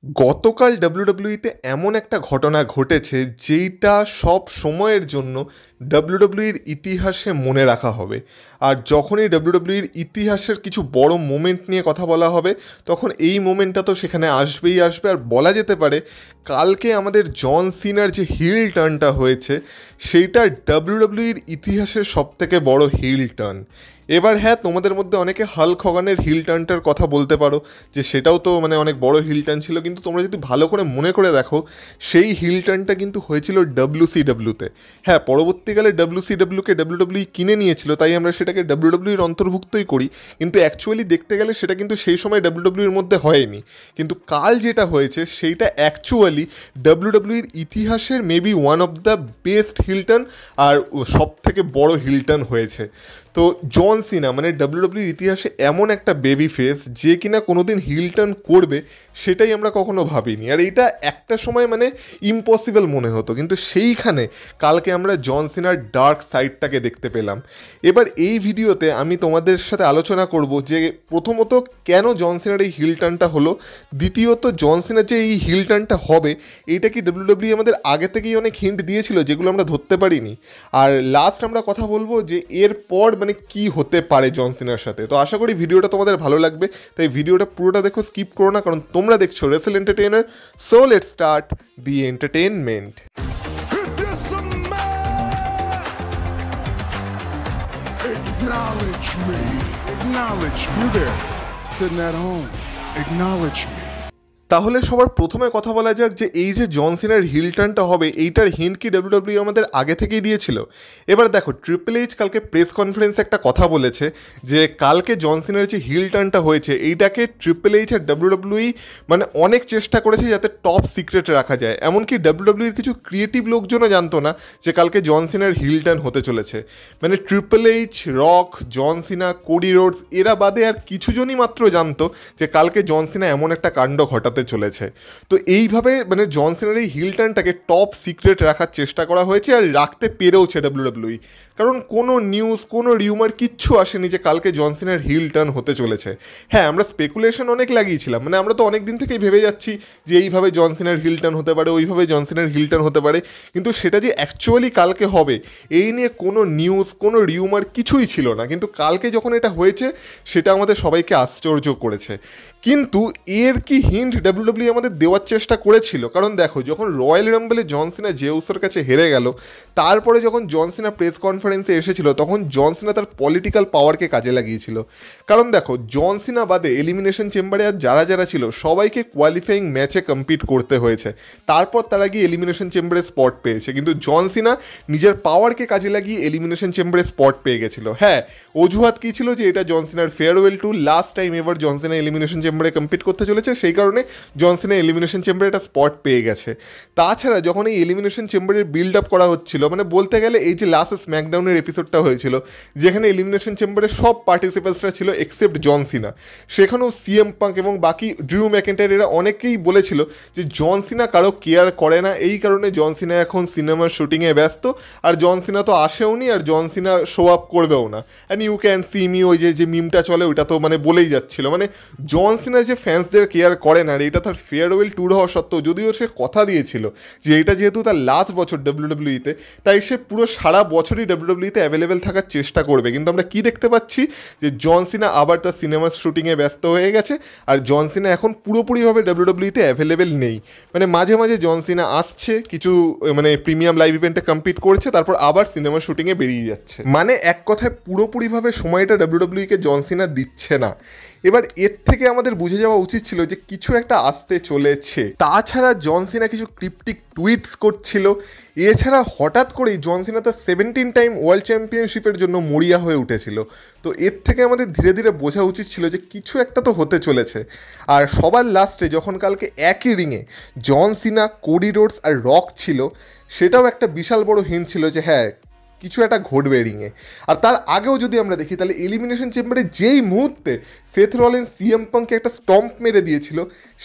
গতকাল ডাব্লিউডাব্লিউইতে এমন একটা ঘটনা ঘটেছে যেইটা সব সময়ের জন্য ডাব্লিউডাব্লিউইর ইতিহাসে মনে রাখা হবে। আর যখনই ডাব্লিউডাব্লিউইর ইতিহাসের কিছু বড় মোমেন্ট নিয়ে কথা বলা হবে তখন এই মোমেন্টটা তো সেখানে আসবেই আসবে। আর বলা যেতে পারে কালকে আমাদের জন সিনার যে হিল টার্নটা হয়েছে সেইটা ডাব্লিউডাব্লিউইর ইতিহাসের সবথেকে বড় হিল টার্ন। এবার হ্যাঁ, তোমাদের মধ্যে অনেকে হাল্ক হগানের হিল টার্নটার কথা বলতে পারো যে সেটাও তো অনেক বড় হিল টার্ন ছিল, কিন্তু তোমরা যদি ভালো করে মনে করে দেখো সেই হিল টার্নটা কিন্তু হয়েছিল ডাব্লিউসিডাব্লিউতে। হ্যাঁ, পরবর্তীকালে ডাব্লিউসিডাব্লিউকে ডাব্লিউডাব্লিউ কিনে নিয়েছিল, তাই আমরা সেটাকে ডাব্লিউডাব্লিউর অন্তর্ভুক্তই করি, কিন্তু অ্যাকচুয়ালি দেখতে গেলে সেটা কিন্তু সেই সময় ডাব্লিউডাব্লিউর মধ্যে হয়নি। কিন্তু কাল যেটা হয়েছে সেইটা অ্যাকচুয়ালি ডাব্লিউডাব্লিউর ইতিহাসের maybe one of the best heel turn আর সব থেকে বড় হিল টার্ন হয়েছে। তো জন সিনা ডাব্লিউডাব্লিউর ইতিহাসে এমন একটা বেবি ফেস যে কিনা কোনোদিন হিল টার্ন করবে সেটাই আমরা কখনো ভাবিনি। আর এইটা একটা সময় ইম্পসিবল মনে হতো, কিন্তু সেইখানে কালকে আমরা জন সিনার ডার্ক সাইডটাকে দেখতে পেলাম। এবার এই ভিডিওতে আমি তোমাদের সাথে আলোচনা করব যে প্রথমত কেন জন সিনার এই হিল টার্নটা হলো, দ্বিতীয়ত জন সিনার যে এই হিল টার্নটা হবে এইটা কি ডাব্লিউডাব্লিউ আমাদের আগে থেকেই অনেক হিন্ট দিয়েছিল যেগুলো আমরা ধরতে পারিনি। আর লাস্ট আমরা কথা বলবো যে এরপর কি হতে পারে জন সিনার সাথে। তো আশা করি ভিডিওটা তোমাদের ভালো লাগবে, তাই ভিডিওটা পুরোটা দেখো, স্কিপ করো না, কারণ তোমরা দেখছো Rachel entertainer. So let's start the entertainment. Acknowledge me. Acknowledge me. You there, sitting at home. Acknowledge me. তাহলে সবার প্রথমে কথা বলা যাক যে এই যে জন সিনার হিল টার্নটা হবে এইটার হিন্ট কি ডাব্লিউডাব্লিউ আমাদের আগে থেকেই দিয়েছিল। এবার দেখো, ট্রিপল এইচ কালকে প্রেস কনফারেন্সে একটা কথা বলেছে যে কালকে জন সিনার যে হিল টার্নটা হয়েছে এইটাকে ট্রিপল এইচ আর ডাব্লিউডাব্লিউ অনেক চেষ্টা করেছে যাতে টপ সিক্রেট রাখা যায়। এমনকি ডাব্লিউডাব্লিউর কিছু ক্রিয়েটিভ লোকজনও জানতো না যে কালকে জন সিনার হিল টার্ন হতে চলেছে। ট্রিপল এইচ, রক, জন সিনা, কোডি রোডস এরা বাদে আর কিছু জনই মাত্র জানতো যে কালকে জন সিনা এমন একটা কাণ্ড ঘটাতে চলেছে। তো এইভাবে জন সিনার এই হিল টার্নটাকে টপ সিক্রেট রাখার চেষ্টা করা হয়েছে আর রাখতে পেরেওছে ডাব্লিউডাব্লিউ, কারণ কোনো নিউজ, কোনো রিউমার কিচ্ছু আসেনি যে কালকে জন সিনার হিল টার্ন হতে চলেছে। হ্যাঁ, আমরা স্পেকুলেশন অনেক লাগিয়েছিলাম, আমরা তো অনেক দিন থেকেই ভেবে যাচ্ছি যে এইভাবে জন সিনার হিল টার্ন হতে পারে, ওইভাবে জন সিনার হিল টার্ন হতে পারে, কিন্তু সেটা যে অ্যাকচুয়ালি কালকে হবে এই নিয়ে কোনো নিউজ, কোনো রিউমার কিছুই ছিল না। কিন্তু কালকে যখন এটা হয়েছে সেটা আমাদের সবাইকে আশ্চর্য করেছে। কিন্তু এর কি হিন্ট ডাব্লিউডাব্লিউ আমাদের দেওয়ার চেষ্টা করেছিল? কারণ দেখো, যখন রয়্যাল রাম্বলে জন সিনা জেউসের কাছে হেরে গেল, তারপরে যখন জন সিনা প্রেস কনফারেন্সে এসেছিল তখন জন সিনা তার পলিটিক্যাল পাওয়ারকে কাজে লাগিয়েছিল। কারণ দেখো, জন সিনা বাদে এলিমিনেশন চেম্বারে আর যারা যারা ছিল সবাইকে কোয়ালিফাইং ম্যাচে কম্পিট করতে হয়েছে, তারপর তারা গিয়ে এলিমিনেশন চেম্বারে স্পট পেয়েছে। কিন্তু জন সিনা নিজের পাওয়ারকে কাজে লাগিয়ে এলিমিনেশন চেম্বারে স্পট পেয়ে গেছিল। হ্যাঁ, অজুহাত কী ছিল যে এটা জন সিনার ফেয়ারওয়েল টু, লাস্ট টাইম এবার জন সিনা এলিমিনেশন চেম্বারে কম্পিট করতে চলেছে, সেই কারণে জন সিনা এলিমিনেশন চেম্বারে একটা স্পট পেয়ে গেছে। তাছাড়া যখন এই এলিমিনেশন চেম্বারের বিল্ড আপ করা হচ্ছিল, বলতে গেলে এই যে লাস্ট স্ম্যাকডাউনের এপিসোডটা হয়েছিল যেখানে এলিমিনেশন চেম্বারে সব পার্টিসিপেন্টসরা ছিল এক্সেপ্ট জন সিনা, সেখানেও সিএম পাঙ্ক এবং বাকি ড্রিউ ম্যাকেন্টায়ার এরা অনেকেই বলেছিল যে জন সিনা কারো কেয়ার করে না, এই কারণে জন সিনা এখন সিনেমার শুটিংয়ে ব্যস্ত, আর জন সিনা তো আসেওনি আর জন সিনা শো আপ করবেও না। And you can see me, ওই যে মিমটা চলে ওইটা তো বলেই যাচ্ছিল জন সিনা যে ফ্যান্সদের কেয়ার করে না। আর এটা তার ফেয়ারওয়েল ট্যুর হওয়া সত্ত্বেও, যদিও সে কথা দিয়েছিল যে এটা যেহেতু তার লাস্ট বছর ডাব্লিউডাব্লিউতে, তাই সে পুরো সারা বছরই ডাব্লিউডাব্লিউতে অ্যাভেলেবেল থাকার চেষ্টা করবে। কিন্তু আমরা কি দেখতে পাচ্ছি যে জন সিনা আবার তার সিনেমার শুটিংয়ে ব্যস্ত হয়ে গেছে, আর জন সিনা এখন পুরোপুরিভাবে ডাব্লিউডাব্লিউতে অ্যাভেলেবেল নেই। মাঝে মাঝে জন সিনা আসছে, কিছু প্রিমিয়াম লাইভ ইভেন্টে কম্পিট করছে, তারপর আবার সিনেমার শুটিংয়ে বেরিয়ে যাচ্ছে। এক কথায় পুরোপুরিভাবে সময়টা ডাব্লিউডাব্লিউকে জন সিনা দিচ্ছে না। এবার এর থেকে আমাদের বুঝে যাওয়া উচিত ছিল যে কিছু একটা আসতে চলেছে। তাছাড়া জন সিনা কিছু ক্রিপ্টিক টুইটস করছিল, এছাড়া হঠাৎ করেই জন সিনা তার 17 টাইম ওয়ার্ল্ড চ্যাম্পিয়নশিপের জন্য মরিয়া হয়ে উঠেছিল। তো এর থেকে আমাদের ধীরে ধীরে বোঝা উচিত ছিল যে কিছু একটা তো হতে চলেছে। আর সবার লাস্টে যখন কালকে একই রিংয়ে জন সিনা, কোডি রোডস আর রক ছিল, সেটাও একটা বিশাল বড় হিন্ট ছিল যে হ্যাঁ, কিছু একটা ঘটবে রিংয়ে। আর তার আগেও যদি আমরা দেখি তাহলে এলিমিনেশন চেম্বারে যেই মুহূর্তে সেথ রলিন্স সিএম পাঙ্ককে একটা স্টম্প মেরে দিয়েছিল,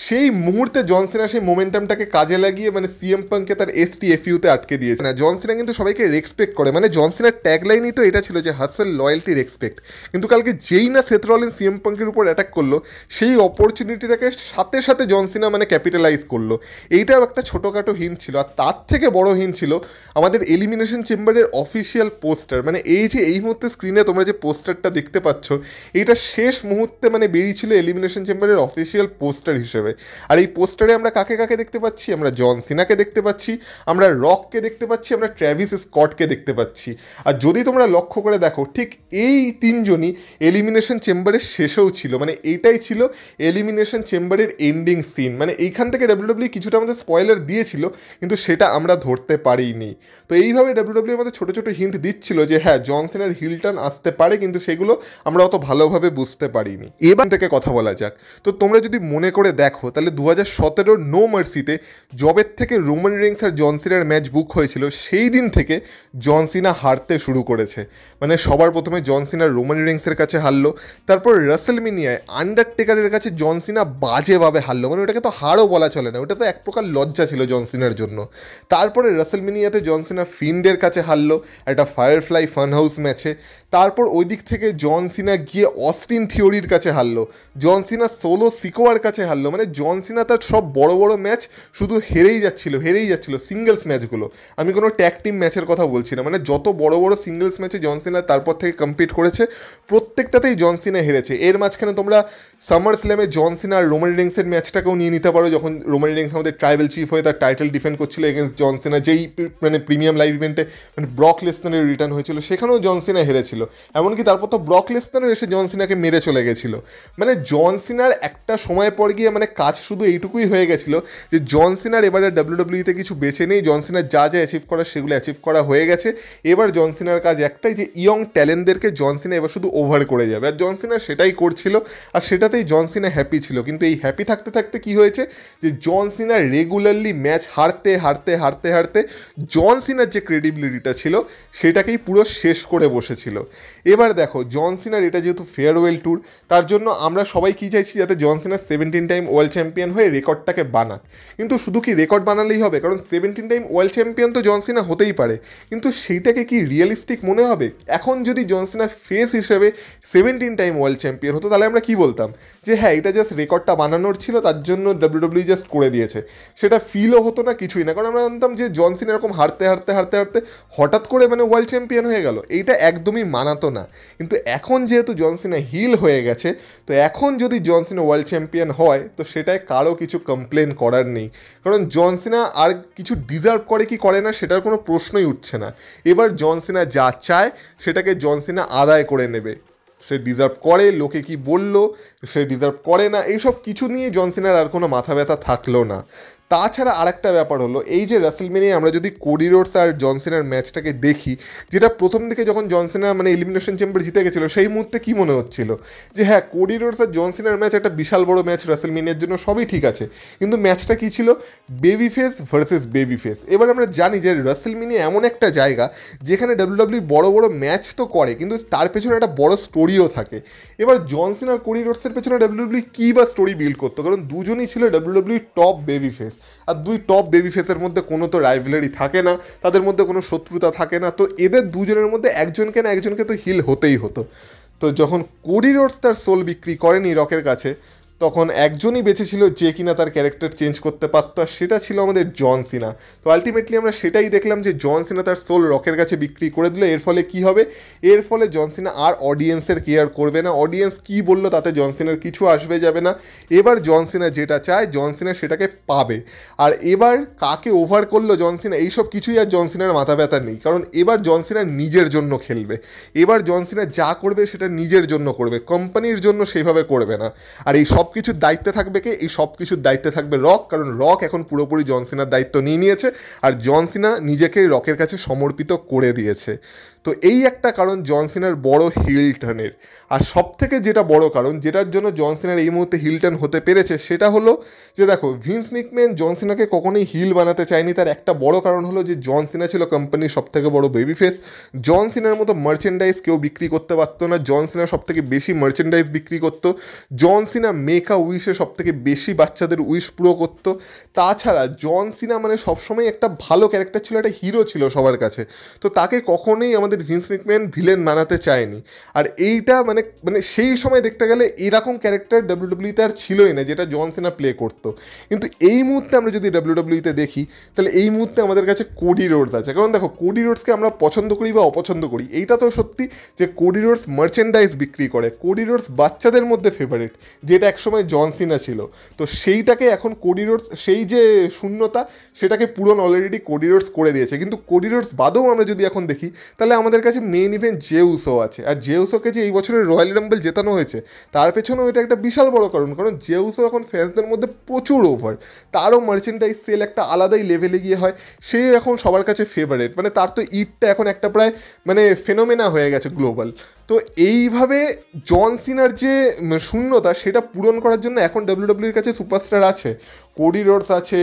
সেই মুহূর্তে জন সিনা সেই মোমেন্টামটাকে কাজে লাগিয়ে মানে সিএম পাঙ্ককে তার এসটিএফইউতে আটকে দিয়েছে। না, জন সিনা কিন্তু সবাইকে রেসপেক্ট করে, মানে জন সিনার ট্যাগলাইনই তো এটা ছিল যে হাসেল, লয়্যালটি, রেসপেক্ট। কিন্তু কালকে যেই না সেথ রলিন্স সিএম পাঙ্কের উপর অ্যাটাক করলো, সেই অপরচুনিটিটাকে সাথে সাথে জন সিনা মানে ক্যাপিটালাইজ করলো। এইটাও একটা ছোটোখাটো হিন্ট ছিল। আর তার থেকে বড় হিন্ট ছিল আমাদের এলিমিনেশন চেম্বারের অফিসিয়াল পোস্টার। মানে এই যে এই মুহূর্তে স্ক্রিনে তোমরা যে পোস্টারটা দেখতে পাচ্ছ, এইটা শেষ মুহূর্তে মানে বেরিয়েছিল এলিমিনেশন চেম্বারের অফিসিয়াল পোস্টার হিসেবে। আর এই পোস্টারে আমরা কাকে কাকে দেখতে পাচ্ছি? আমরা জন সিনাকে দেখতে পাচ্ছি, আমরা রককে দেখতে পাচ্ছি, আমরা ট্র্যাভিস স্কটকে দেখতে পাচ্ছি। আর যদি তোমরা লক্ষ্য করে দেখো, ঠিক এই তিনজনই এলিমিনেশন চেম্বারের শেষেও ছিল। মানে এইটাই ছিল এলিমিনেশন চেম্বারের এন্ডিং সিন। মানে এইখান থেকে ডাব্লিউডাব্লিউ কিছুটা আমাদের স্পয়লার দিয়েছিল, কিন্তু সেটা আমরা ধরতে পারিনি। তো এইভাবে ডাব্লিউডাব্লিউ আমাদের ছোটো ছোটো হিন্ট দিচ্ছিল যে হ্যাঁ, জন সিনার হিল টার্ন আসতে পারে, কিন্তু সেগুলো আমরা অত ভালোভাবে বুঝতে পারিনি। এবার থেকে কথা বলা যাক। তো তোমরা যদি মনে করে দেখো, তাহলে 2017 নো মার্সিতে জবের থেকে রোমান রিংস আর জন সিনার ম্যাচ বুক হয়েছিল, সেই দিন থেকে জন সিনা হারতে শুরু করেছে। মানে সবার প্রথমে জন সিনা রোমান রিংসের কাছে হারলো, তারপর রাসেলমেনিয়ায় আন্ডারটেকারের কাছে জন সিনা বাজেভাবে হারলো। মানে ওটাকে তো হারও বলা চলে না, ওটা তো এক প্রকার লজ্জা ছিল জন সিনার জন্য। তারপরে রাসেলমেনিয়াতে জন সিনা ফিন্ডের কাছে হারলো একটা ফায়ারফ্লাই ফান হাউস ম্যাচে। তারপর ওই দিক থেকে জন সিনা গিয়ে অস্টিন থিওরির কাছে হারলো, জন সিনা সোলো সিকোয়ার কাছে হারলো। মানে জন সিনা তার সব বড় বড় ম্যাচ শুধু হেরেই যাচ্ছিল সিঙ্গেলস ম্যাচগুলো। আমি কোনো ট্যাগ টিম ম্যাচের কথা বলছি না, মানে যত বড় বড় সিঙ্গেলস ম্যাচে জন সিনা তারপর থেকে কম্পিট করেছে, প্রত্যেকটাতেই জন সিনা হেরেছে। এর মাঝখানে তোমরা সামার স্ল্যামে জন সিনা আর রোমান রিংসের ম্যাচটাকেও নিয়ে নিতে পারো, যখন রোমান রিংস আমাদের ট্রাইবেল চিফ হয়ে তার টাইটেল ডিফেন্ড করছিল এগেন্স্ট জন সিনা, যেই মানে প্রিমিয়াম লাইভ ইভেন্টে মানে ব্রক লেসনারের রিটার্ন হয়েছিল, সেখানেও জন সিনা হেরেছিল। এমনকি তারপর তো ব্রক লেসনারও এসে জন সিনাকে মেরে চলে গেছিল। মানে জন সিনার একটা সময় পর গিয়ে মানে কাজ শুধু এইটুকুই হয়ে গেছিল যে জন সিনার এবারে ডাব্লিউডাব্লিউতে কিছু বেছে নেই, জন সিনার যা যা অ্যাচিভ করার সেগুলো অ্যাচিভ করা হয়ে গেছে। এবার জন সিনার কাজ একটাই, যে ইয়ং ট্যালেন্টদেরকে জন সিনা এবার শুধু ওভার করে যাবে। আর জন সিনা সেটাই করছিল, আর সেটাতেই জন সিনা হ্যাপি ছিল। কিন্তু এই হ্যাপি থাকতে থাকতে কি হয়েছে, যে জন সিনা রেগুলারলি ম্যাচ হারতে হারতে হারতে হারতে জন সিনার যে ক্রেডিবিলিটিটা ছিল সেটাকেই পুরো শেষ করে বসেছিল। এবার দেখো, জন সিনার এটা যেহেতু ফেয়ারওয়েল ট্যুর, তার জন্য আমরা সবাই কী চাইছি, যাতে জন সিনা 17 টাইম ওয়ার্ল্ড চ্যাম্পিয়ন হয়ে রেকর্ডটাকে বানাক। কিন্তু শুধু কি রেকর্ড বানালেই হবে? কারণ 17 টাইম ওয়ার্ল্ড চ্যাম্পিয়ন তো জন সিনা হতেই পারে, কিন্তু সেইটাকে কি রিয়েলিস্টিক মনে হবে? এখন যদি জন সিনা ফেস হিসেবে 17 টাইম ওয়ার্ল্ড চ্যাম্পিয়ন হতো, তাহলে আমরা কি বলতাম, যে হ্যাঁ, এটা জাস্ট রেকর্ডটা বানানোর ছিল, তার জন্য ডাব্লিউডাব্লিউ জাস্ট করে দিয়েছে। সেটা ফিলও হতো না, কিছুই না। কারণ আমরা জানতাম যে জন সিনা এরকম হারতে হারতে হারতে হারতে হঠাৎ করে মানে ওয়ার্ল্ড চ্যাম্পিয়ন হয়ে গেল, এইটা একদমই মানাতো না। কিন্তু এখন যেহেতু জন সিনা হিল হয়ে গেছে, তো এখন যদি জন সিনা ওয়ার্ল্ড চ্যাম্পিয়ন হয়, তো সেটায় কারো কিছু কমপ্লেন করার নেই। কারণ জন সিনা আর কিছু ডিজার্ভ করে কি করে না সেটার কোনো প্রশ্নই উঠছে না। এবার জন সিনা যা চায় সেটাকে জন সিনা আদায় করে নেবে। সে ডিজার্ভ করে, লোকে কি বললো, সে ডিজার্ভ করে না, এইসব কিছু নিয়ে জন সিনার আর কোনো মাথা ব্যথা থাকলো না। তাছাড়া আরেকটা ব্যাপার হলো, এই যে রাসেলমেনিয়ায় আমরা যদি কোডি রোডস আর জন সিনার ম্যাচটাকে দেখি, যেটা প্রথম দিকে যখন জন সিনা মানে এলিমিনেশন চেম্বার জিতে গেছিলো, সেই মুহূর্তে কী মনে হচ্ছিল, যে হ্যাঁ, কোডি রোডস আর জন সিনার ম্যাচ একটা বিশাল বড় ম্যাচ, রাসেলমেনিয়ার জন্য সবই ঠিক আছে। কিন্তু ম্যাচটা কী ছিল? Baby face versus baby face. এবার আমরা জানি যে রাসেলমেনিয়া এমন একটা জায়গা যেখানে ডাব্লিউডাব্লিউ বড় বড় ম্যাচ তো করে, কিন্তু তার পেছনে একটা বড় স্টোরিও থাকে। এবার জন সিনা আর কোডি রোডসের পেছনে ডাব্লিউডাব্লিউ কী বা স্টোরি বিল্ড করতো? কারণ দুজনই ছিল ডাব্লিউডাব্লিউ টপ বেবি ফেস, আর দুই টপ বেবি ফেসের মধ্যে কোনো তো রাইভেলারি থাকে না, তাদের মধ্যে কোনো শত্রুতা থাকে না। তো এদের দুজনের মধ্যে একজনকে না একজনকে তো হিল হতেই হতো। তো যখন কোডি রোডস তার সোল বিক্রি করেনি রকের কাছে, তখন একজনই বেঁচে ছিল যে কিনা তার ক্যারেক্টার চেঞ্জ করতে পারতো, আর সেটা ছিল আমাদের জন সিনা। তো আলটিমেটলি আমরা সেটাই দেখলাম যে জন সিনা তার সোল রকের কাছে বিক্রি করে দিল। এর ফলে কি হবে? এর ফলে জন সিনা আর অডিয়েন্সের কেয়ার করবে না, অডিয়েন্স কি বললো তাতে জন সিনার কিছু আসবে যাবে না। এবার জন সিনা যেটা চায়, জন সিনা সেটাকে পাবে। আর এবার কাকে ওভার করলো জন সিনা, এইসব কিছুই আর জন সিনার মাথা ব্যথা নেই। কারণ এবার জন সিনা নিজের জন্য খেলবে, এবার জন সিনা যা করবে সেটা নিজের জন্য করবে, কোম্পানির জন্য সেইভাবে করবে না। আর এই সব কিছুর দায়িত্বে থাকবে কে? এই সব কিছুর দায়িত্বে থাকবে রক, কারণ রক এখন পুরোপুরি জন সিনার দায়িত্ব নিয়ে নিয়েছে, আর জন সিনা নিজেকে রকের কাছে সমর্পিত করে দিয়েছে। তো এই একটা কারণ জন সিনার বড় হিল টার্নের। আর সব থেকে যেটা বড় কারণ, যেটার জন্য জন সিনার এই মুহূর্তে হিল টার্ন হতে পেরেছে, সেটা হলো যে দেখো, ভিন্স ম্যাকম্যান জন সিনাকে কখনোই হিল বানাতে চায়নি। তার একটা বড় কারণ হলো যে জন সিনা ছিল কোম্পানির সব থেকে বড় বেবি ফেস। জন সিনার মতো মার্চেন্ডাইজ কেউ বিক্রি করতে পারতো না। জন সিনা সব থেকে বেশি মার্চেন্ডাইজ বিক্রি করতো। জন সিনা মেক আ উইশে সব থেকে বেশি বাচ্চাদের উইশ পুরো করতো। তাছাড়া জন সিনা মানে সবসময় একটা ভালো ক্যারেক্টার ছিল, একটা হিরো ছিল সবার কাছে। তো তাকে কখনোই আমাদের ভিন্স ম্যাকম্যান ভিলেন বানাতে চায়নি। আর এইটা মানে মানে সেই সময় দেখতে গেলে এরকম ক্যারেক্টার ডাব্লিউডাব্লিউতে আর ছিলই না যেটা জন সিনা প্লে করতো। কিন্তু এই মুহূর্তে আমরা যদি ডাব্লিউডাব্লিউতে দেখি, তাহলে এই মুহূর্তে আমাদের কাছে কোডি রোডস আছে। কারণ দেখো, কোডি রোডসকে আমরা পছন্দ করি বা অপছন্দ করি, এইটা তো সত্যি যে কোডি রোডস মার্চেন্ডাইজ বিক্রি করে। কোডি রোডস বাচ্চাদের মধ্যে ফেভারিট, যেটা একসময় জন সিনা ছিল। তো সেইটাকে এখন কোডি রোডস, সেই যে শূন্যতা, সেটাকে পূরণ অলরেডি কোডি রোডস করে দিয়েছে। কিন্তু কোডি রোডস বাদেও আমরা যদি এখন দেখি, তাহলে আমাদের কাছে মেইন ইভেন্ট জে উসো আছে। আর জে উসোকে যে এই বছরের রয়্যাল রাম্বল জেতানো হয়েছে, তার পেছনেও এটা একটা বিশাল বড় কারণ। কারণ জে উসো এখন ফ্যান্সদের মধ্যে প্রচুর ওভার, তারও মার্চেন্ডাইজ সেল একটা আলাদাই লেভেলে গিয়ে হয়। সে এখন সবার কাছে ফেভারিট, মানে তার তো ইটটা এখন একটা প্রায় মানে ফেনোমেনা হয়ে গেছে গ্লোবাল। তো এইভাবে জন সিনার যে শূন্যতা, সেটা পূরণ করার জন্য এখন ডাব্লিউডাব্লিউর কাছে সুপারস্টার আছে। কোডি রোডস আছে,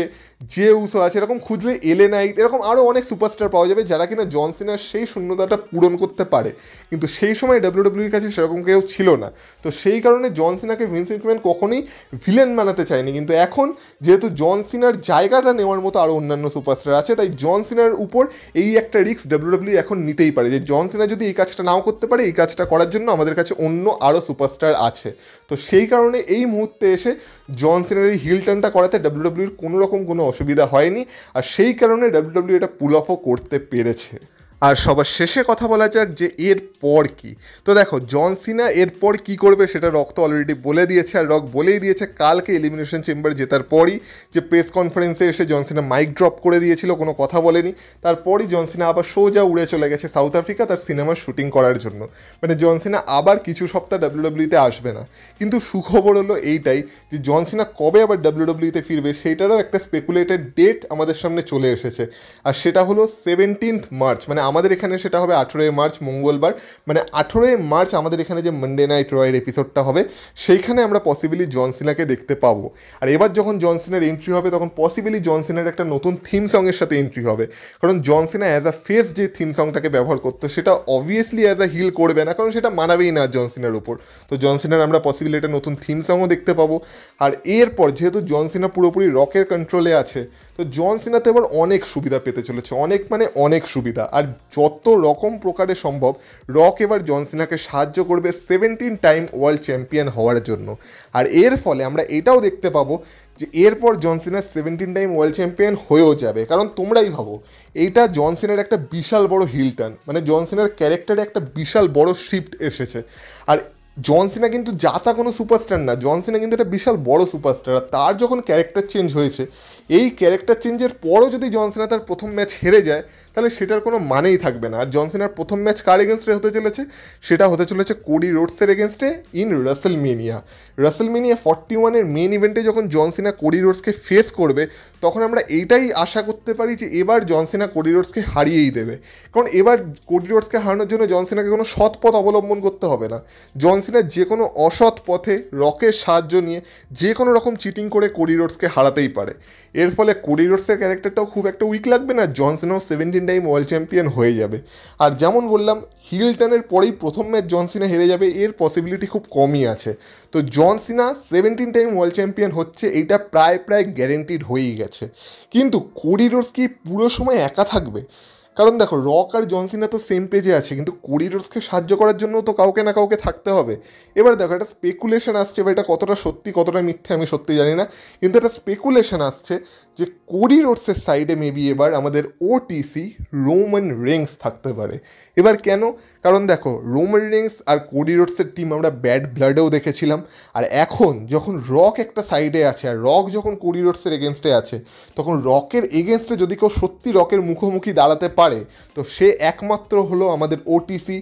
জে উসো আছে, এরকম খুঁজলে এলে নাইট, এরকম আরও অনেক সুপারস্টার পাওয়া যাবে যারা কিনা জন সিনার সেই শূন্যতাটা পূরণ করতে পারে। কিন্তু সেই সময় ডাব্লিউডাব্লিউর কাছে সেরকম কেউ ছিল না। তো সেই কারণে জন সিনাকে ভিন্স ম্যাকম্যান কখনোই ভিলেন বানাতে চায়নি। কিন্তু এখন যেহেতু জন সিনার জায়গাটা নেওয়ার মতো আরও অন্যান্য সুপারস্টার আছে, তাই জন সিনার উপর এই একটা রিস্ক ডাব্লিউডাব্লিউ এখন নিতেই পারে যে জন সিনা যদি এই কাজটা নাও করতে পারে, এই কাজটা করার জন্য আমাদের কাছে অন্য আরও সুপারস্টার আছে। তো সেই কারণে এই মুহূর্তে এসে জন সিনার এই হিল টার্নটা করাতে ডাব্লিউডাব্লিউর কোনো রকম কোনো অসুবিধা হয়নি। আর সেই কারণে ডাব্লিউডাব্লিউ এটা পুল অফও করতে পেরেছে। আর সবার শেষে কথা বলা যাক যে এরপর কি। তো দেখো, জন সিনা এরপর কি করবে সেটা রক তো অলরেডি বলে দিয়েছে। আর রক বলেই দিয়েছে কালকে এলিমিনেশন চেম্বার জেতার পরই যে প্রেস কনফারেন্সে এসে জন সিনা মাইক ড্রপ করে দিয়েছিল, কোনো কথা বলেনি। তারপরই জন সিনা আবার সোজা উড়ে চলে গেছে সাউথ আফ্রিকা তার সিনেমার শুটিং করার জন্য। মানে জন সিনা আবার কিছু সপ্তাহ ডাব্লিউডাব্লিউতে আসবে না। কিন্তু সুখবর হলো এইটাই যে জন সিনা কবে আবার ডাব্লিউডাব্লিউতে ফিরবে সেইটারও একটা স্পেকুলেটেড ডেট আমাদের সামনে চলে এসেছে। আর সেটা হলো 17 মার্চ, মানে আমাদের এখানে সেটা হবে 18 মার্চ মঙ্গলবার। মানে 18 মার্চ আমাদের এখানে যে মানডে নাইট রয়ের এপিসোডটা হবে, সেইখানে আমরা পসিবলি জন সিনাকে দেখতে পাবো। আর এবার যখন জন সিনার এন্ট্রি হবে, তখন পসিবলি জন সিনার একটা নতুন থিম সঙের সাথে এন্ট্রি হবে। কারণ জন সিনা অ্যাজ আ ফেস যে থিম সংটাকে ব্যবহার করতো, সেটা অবভিয়াসলি অ্যাজ আ হিল করবে না, কারণ সেটা মানাবেই না জন সিনার উপর। তো জন সিনার আমরা পসিবলি একটা নতুন থিম সংও দেখতে পাবো। আর এরপর যেহেতু জন সিনা পুরোপুরি রকের কন্ট্রোলে আছে, তো জন সিনাতে এবার অনেক সুবিধা পেতে চলেছে, অনেক মানে অনেক সুবিধা। আর যত রকম প্রকারে সম্ভব রক এবার জন সিনাকে সাহায্য করবে 17 টাইম ওয়ার্ল্ড চ্যাম্পিয়ন হওয়ার জন্য। আর এর ফলে আমরা এটাও দেখতে পাবো যে এরপর জন সিনা 17 টাইম ওয়ার্ল্ড চ্যাম্পিয়ন হয়েও যাবে। কারণ তোমরাই ভাবো, এইটা জন সিনার একটা বিশাল বড় হিল টার্ন, মানে জন সিনার ক্যারেক্টারে একটা বিশাল বড় শিফট এসেছে। আর জন সিনা কিন্তু যাতা কোনো সুপারস্টার না, জন সিনা কিন্তু একটা বিশাল বড় সুপারস্টার। আর তার যখন ক্যারেক্টার চেঞ্জ হয়েছে, এই ক্যারেক্টার চেঞ্জের পরও যদি জন সিনা তার প্রথম ম্যাচ হেরে যায়, তাহলে সেটার কোনো মানেই থাকবে না। আর জন সিনার প্রথম ম্যাচ কার এগেনস্টে হতে চলেছে? সেটা হতে চলেছে কোডি রোডসের এগেনস্টে ইন রাসেলমেনিয়া। রাসেলমেনিয়া 41-এর মেন ইভেন্টে যখন জন সিনা কোডি রোডসকে ফেস করবে, তখন আমরা এইটাই আশা করতে পারি যে এবার জন সিনা কোডি রোডসকে হারিয়েই দেবে। কারণ এবার কোডি রোডসকে হারানোর জন্য জন সিনাকে কোনো সৎ পথ অবলম্বন করতে হবে না। জন সিনা যে কোনো অসৎ পথে রকের সাহায্য নিয়ে যে কোনো রকম চিটিং করে কোডি রোডসকে হারাতেই পারে। এর ফলে কোডি রোডসের ক্যারেক্টারটাও খুব একটা উইক লাগবে না, জন সিনাও 17 টাইম ওয়ার্ল্ড চ্যাম্পিয়ন হয়ে যাবে। আর যেমন বললাম, হিল টার্নের পরেই প্রথম ম্যাচ জন সিনা হেরে যাবে, এর পসিবিলিটি খুব কমই আছে। তো জন সিনা 17 টাইম ওয়ার্ল্ড চ্যাম্পিয়ন হচ্ছে, এইটা প্রায় গ্যারেন্টিড হয়েই গেছে। কিন্তু কোডি রোডস কি পুরো সময় একা থাকবে? কারণ দেখো, রক আর জন সিনা তো সেম পেজে আছে, কিন্তু কোডি রোডসকে সাহায্য করার জন্য তো কাউকে না কাউকে থাকতে হবে। এবার দেখো, একটা স্পেকুলেশন আসছে, বা এটা কতটা সত্যি কতটা মিথ্যে আমি সত্যি জানি না, কিন্তু একটা স্পেকুলেশন আসছে যে কোডি রোডসের সাইডে মেবি এবার আমাদের ওটিসি রোমান রেন্স থাকতে পারে। এবার কেন? কারণ দেখো, রোমান রেন্স আর কোডি রোডসের টিম আমরা ব্যাড ব্লাডেও দেখেছিলাম। আর এখন যখন রক একটা সাইডে আছে, আর রক যখন কোডি রোডসের এগেনস্টে আছে, তখন রকের এগেনস্টে যদি কেউ সত্যি রকের মুখোমুখি দাঁড়াতে পারে, পারে, তো সে একমাত্র হলো আমাদের ওটিসি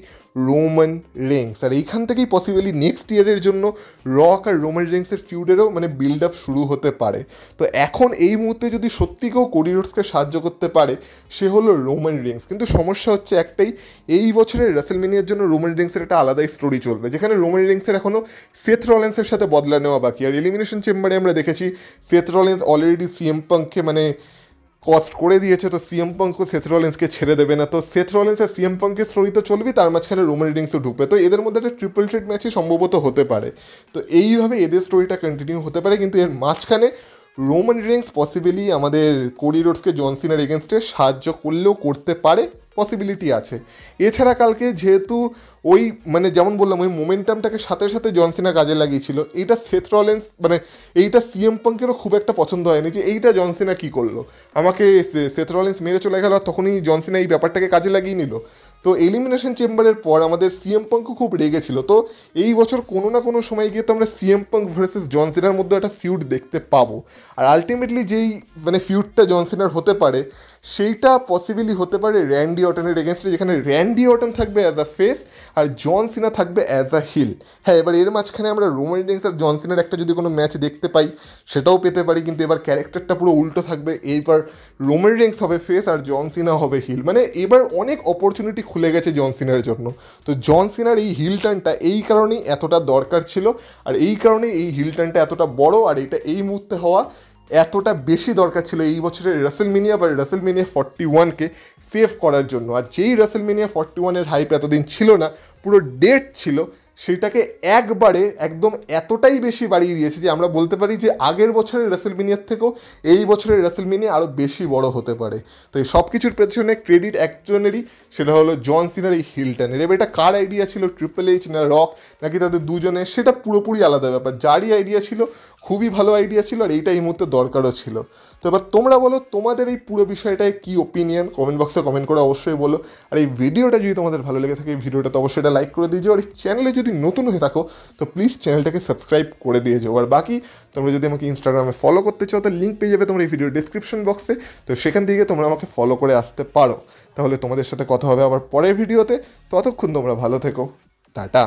রোমান রেন্স। আর এইখান থেকেই পসিবলি নেক্সট ইয়ারের জন্য রক আর রোমান রেন্সের ফিউডেরও মানে বিল্ড আপ শুরু হতে পারে। তো এখন এই মুহূর্তে যদি সত্যি কেউ কোডি রোডসকে সাহায্য করতে পারে সে হলো রোমান রেন্স। কিন্তু সমস্যা হচ্ছে একটাই, এই বছরের রাসেলমেনিয়ার জন্য রোমান রেন্সের একটা আলাদাই স্টোরি চলবে, যেখানে রোমান রেন্সের এখনও সেথ রলেন্সের সাথে বদলা নেওয়া বাকি। আর এলিমিনেশন চেম্বারে আমরা দেখেছি সেথ রলেন্স অলরেডি সিএম পাঙ্ককে মানে কস্ট করে দিয়েছে, তো সিএম পাঙ্কও সেথ রলেন্সকে ছেড়ে দেবে না। তো সেথ রলেন্স আর সিএম পাঙ্কের স্টোরি তো চলবেই, তার মাঝখানে রোমান রিংসও ঢুকবে, তো এদের মধ্যে একটা ট্রিপল থ্রেট ম্যাচই সম্ভবত হতে পারে। তো এইভাবে এদের স্টোরিটা কন্টিনিউ হতে পারে, কিন্তু এর মাঝখানে রোমান রিংস পসিবলি আমাদের কোডি রোডসকে জন সিনার এগেনস্টে সাহায্য করলেও করতে পারে, পসিবিলিটি আছে। এছাড়া কালকে যেহেতু ওই মানে যেমন বললাম ওই মোমেন্টামটাকে সাথে সাথে জন সিনা কাজে লাগিয়েছিল, এইটা সেথ রলেন্স মানে এইটা সিএম পাঙ্কেরও খুব একটা পছন্দ হয়নি যে এইটা জন সিনা কী করলো, আমাকে সেথ রলেন্স মেরে চলে গেল, আর তখনই জন সিনা এই ব্যাপারটাকে কাজে লাগিয়ে নিল। তো এলিমিনেশন চেম্বারের পর আমাদের সিএম পাঙ্কও খুব রেগেছিল। তো এই বছর কোনো না কোনো সময় গিয়ে তো আমরা সিএম পাঙ্ক ভার্সেস জন সিনার মধ্যে একটা ফিউড দেখতে পাবো। আর আলটিমেটলি যেই মানে ফিউডটা জন সিনার হতে পারে সেইটা পসিবলি হতে পারে র্যান্ডি অটনের এগেনস্টে, যেখানে র্যান্ডি অটন থাকবে অ্যাজ আ ফেস আর জন সিনা থাকবে অ্যাজ আ হিল। হ্যাঁ, এবার এর মাঝখানে আমরা রোমান রিংস আর জন সিনার একটা যদি কোনো ম্যাচ দেখতে পাই সেটাও পেতে পারি, কিন্তু এবার ক্যারেক্টারটা পুরো উল্টো থাকবে। এইবার রোমান রিংস হবে ফেস আর জন সিনা হবে হিল, মানে এবার অনেক অপরচুনিটি খুলে গেছে জন সিনার জন্য। তো জন সিনার এই হিল টার্নটা এই কারণেই এতটা দরকার ছিল, আর এই কারণেই এই হিল টার্নটা এতটা বড়, আর এটা এই মুহূর্তে হওয়া এতটা বেশি দরকার ছিল এই বছরের রাসেলমেনিয়া বা রাসেলমেনিয়া 41কে সেভ করার জন্য। আর যেই রাসেলমেনিয়া 41-এর হাইপ এতদিন ছিল না, পুরো ডেট ছিল, সেইটাকে একবারে একদম এতটাই বেশি বাড়িয়ে দিয়েছে যে আমরা বলতে পারি যে আগের বছরের রাসেলমেনিয়ার থেকেও এই বছরের রাসেলমেনিয়া আরও বেশি বড় হতে পারে। তো এই সব কিছুর পেছনে ক্রেডিট একজনেরই, সেটা হলো জন সিনার এই হিল টার্নের। এবার এটা কার আইডিয়া ছিল, ট্রিপল এইচ না রক নাকি তাদের দুজনের, সেটা পুরোপুরি আলাদা ব্যাপার। যারই আইডিয়া ছিল খুবই ভালো আইডিয়া ছিল, আর এইটা এই মুহূর্তে দরকারও ছিল। তো এবার তোমরা বলো তোমাদের এই পুরো বিষয়টায় কী ওপিনিয়ন, কমেন্ট বক্সে কমেন্ট করে অবশ্যই বলো। আর এই ভিডিওটা যদি তোমাদের ভালো লেগে থাকে এই ভিডিওটা তো অবশ্যই এটা লাইক করে দিয়ে যাও, আর এই চ্যানেলে যদি নতুন হয়ে থাকো তো প্লিজ চ্যানেলটাকে সাবস্ক্রাইব করে দিয়ে যাও। আর বাকি তোমরা যদি আমাকে ইনস্টাগ্রামে ফলো করতে চাও তার লিঙ্ক পেয়ে যাবে তোমরা এই ভিডিওর ডিসক্রিপশন বক্সে, তো সেখান থেকে তোমরা আমাকে ফলো করে আসতে পারো। তাহলে তোমাদের সাথে কথা হবে আবার পরের ভিডিওতে, ততক্ষণ তোমরা ভালো থেকো, টাটা।